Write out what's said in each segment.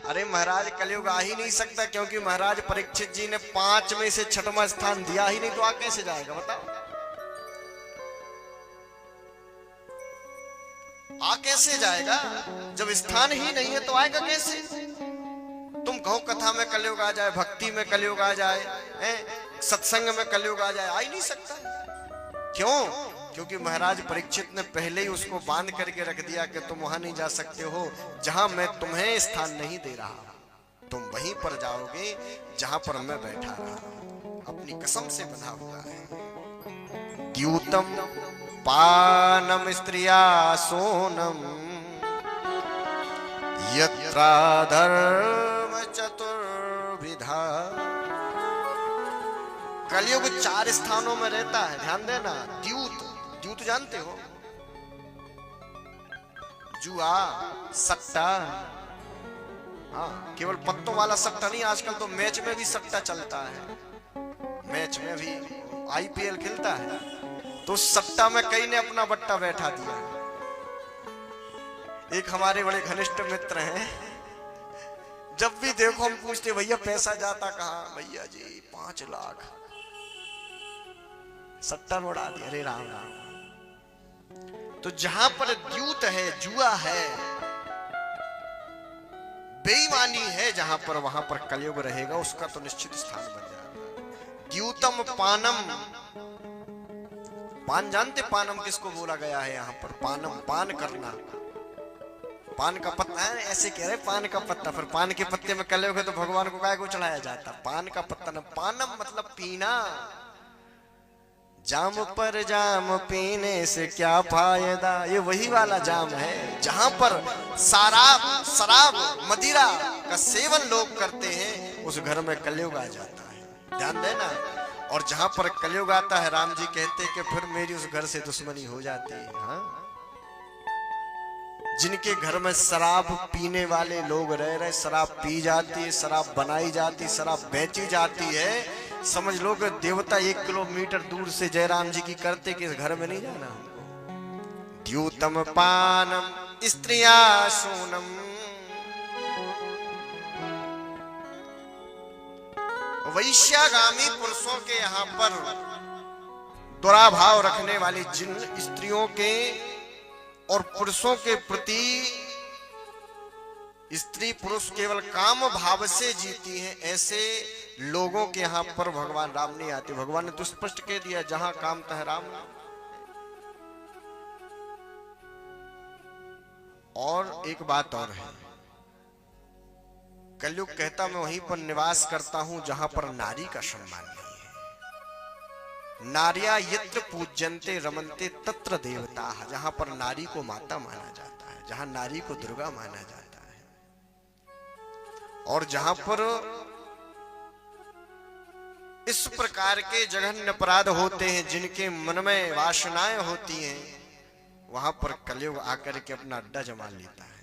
अरे महाराज कलयुग आ ही नहीं सकता, क्योंकि महाराज परीक्षित जी ने 5 में से 6वां स्थान दिया ही नहीं, तो आ कैसे जाएगा बताओ? आ कैसे जाएगा? जब स्थान ही नहीं है तो आएगा कैसे? तुम कहो कथा में कलयुग आ जाए, भक्ति में कलयुग आ जाए, सत्संग में कलयुग आ जाए, आ ही नहीं सकता। क्यों? क्योंकि महाराज परीक्षित ने पहले ही उसको बांध करके रख दिया कि तुम वहां नहीं जा सकते हो जहां मैं तुम्हें स्थान नहीं दे रहा, तुम वहीं पर जाओगे जहां पर मैं बैठा रहा। अपनी कसम से बंधा हुआ है। द्यूतम पानम स्त्रिया सोनम यत्रा धर्म चतुर्विधा। कलयुग 4 स्थानों में रहता है, ध्यान देना। द्यूत, द्यूत जानते हो? जुआ, सट्टा। हाँ, केवल पत्तों वाला सट्टा नहीं, आजकल तो मैच में भी सट्टा चलता है। मैच में भी आईपीएल खेलता है तो सट्टा में कई ने अपना बट्टा बैठा दिया। एक हमारे बड़े घनिष्ठ मित्र हैं, जब भी देखो हम पूछते भैया पैसा जाता कहाँ? भैया जी 5 लाख सट्टा में उड़ा दिया। अरे राम राम। तो जहां पर द्यूत है, जुआ है, बेईमानी है जहां पर, वहां पर कलयुग रहेगा, उसका तो निश्चित स्थान बन जाएगा। द्यूतम पानम, पान जानते? पानम किसको बोला गया है यहाँ पर? पानम, पान करना, पान का पत्ता है, ऐसे कह रहे पान का पत्ता। फिर पान के पत्ते में कलयुग है तो भगवान को काय को चढ़ाया जाता? पान का पत्ता न। पानम मतलब पीना। जाम पर जाम पीने से क्या फायदा, ये वही वाला जाम है जहां पर शराब मदिरा का सेवन लोग करते हैं, उस घर में कलयुग आ जाता है। ध्यान देना। और जहां पर कलयुग आता है, राम जी कहते कि फिर मेरी उस घर से दुश्मनी हो जाती है। हाँ? जिनके घर में शराब पीने वाले लोग रह रहे, शराब पी जाती है, शराब बनाई जाती, शराब बेची जाती है, समझ लो कि देवता 1 किलोमीटर दूर से जयराम जी की करते कि इस घर में नहीं जाना हमको। द्यूतम पानम स्त्रिया सोनम। वैश्यागामी पुरुषों के यहाँ पर दुराभाव रखने वाली जिन स्त्रियों के और पुरुषों के प्रति, स्त्री पुरुष केवल काम भाव से जीती हैं, ऐसे लोगों के यहां पर भगवान राम नहीं आते। भगवान ने तो स्पष्ट कह दिया, जहां काम तह राम। और एक बात और है, कलयुग कहता मैं वहीं पर निवास करता हूं जहां पर नारी का सम्मान नहीं है। नार्या यत्र पूज्यन्ते रमन्ते तत्र देवता। जहां पर नारी को माता माना जाता है, जहां नारी को दुर्गा माना जाता है, और जहां पर इस प्रकार के जघन्य अपराध होते हैं, जिनके मन में वासनाएं होती हैं, वहां पर कलयुग आकर के अपना अड्डा जमा लेता है।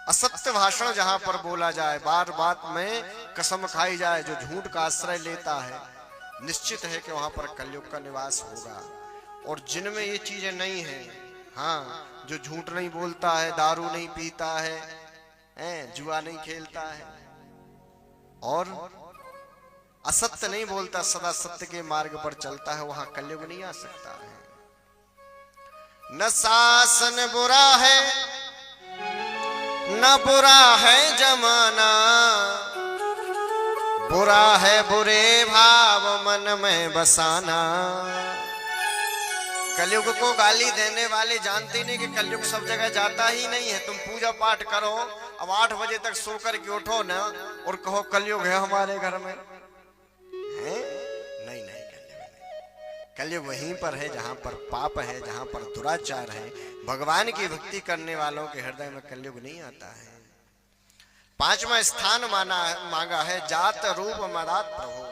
असत्य भाषण जहां पर बोला जाए, बार बात में कसम खाई जाए, जो झूठ का आश्रय लेता है, निश्चित है कि वहां पर कलयुग का निवास होगा। और जिनमें ये चीजें नहीं है, हाँ, जो झूठ नहीं बोलता है, दारू नहीं पीता है, जुआ नहीं खेलता है, और असत्य नहीं बोलता, सदा सत्य के मार्ग पर चलता है, वहां कलयुग नहीं आ सकता है। न शासन बुरा है, न बुरा है जमाना, बुरा है बुरे भाव मन में बसाना। कलयुग को गाली देने वाले जानते नहीं कि कलयुग सब जगह जाता ही नहीं है। तुम पूजा पाठ करो, अब 8 बजे तक सोकर के उठो ना और कहो कलयुग है हमारे घर में, है? नहीं नहीं, कलयुग नहीं। कलयुग वहीं पर है जहां पर पाप है, जहां पर दुराचार है। भगवान की भक्ति करने वालों के हृदय में कलयुग नहीं आता है। 5वां स्थान मांगा है जात रूप मदात प्रभु।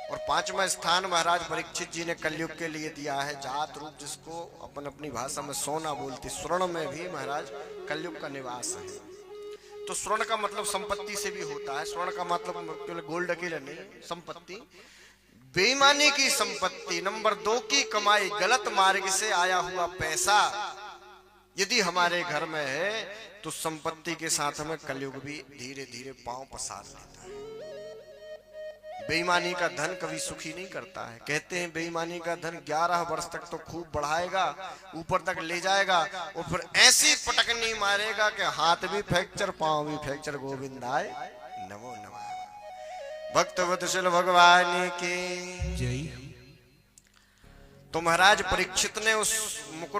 और 5वां स्थान महाराज परीक्षित जी ने कलयुग के लिए दिया है, जात रूप, जिसको अपन अपनी भाषा में सोना बोलते। स्वर्ण में भी महाराज कलयुग का निवास है। तो स्वर्ण का मतलब संपत्ति से भी होता है। स्वर्ण का मतलब केवल गोल्ड अकेले नहीं, संपत्ति, बेईमानी की संपत्ति, नंबर 2 की कमाई, गलत मार्ग से आया हुआ पैसा, यदि हमारे घर में है तो संपत्ति के साथ हमें कलयुग भी धीरे धीरे पांव पसार लेता है। बेईमानी का धन कभी सुखी नहीं करता है। कहते हैं बेईमानी का धन 11 वर्ष तक तो खूब बढ़ाएगा, ऊपर तक ले जाएगा और फिर ऐसी पटकनी मारेगा कि हाथ भी फ्रैक्चर, पांव भी फ्रैक्चर। गोविंदाय नमो नमः। भक्त वत्सल भगवान की जय। तो महाराज परीक्षित ने उस मुकुट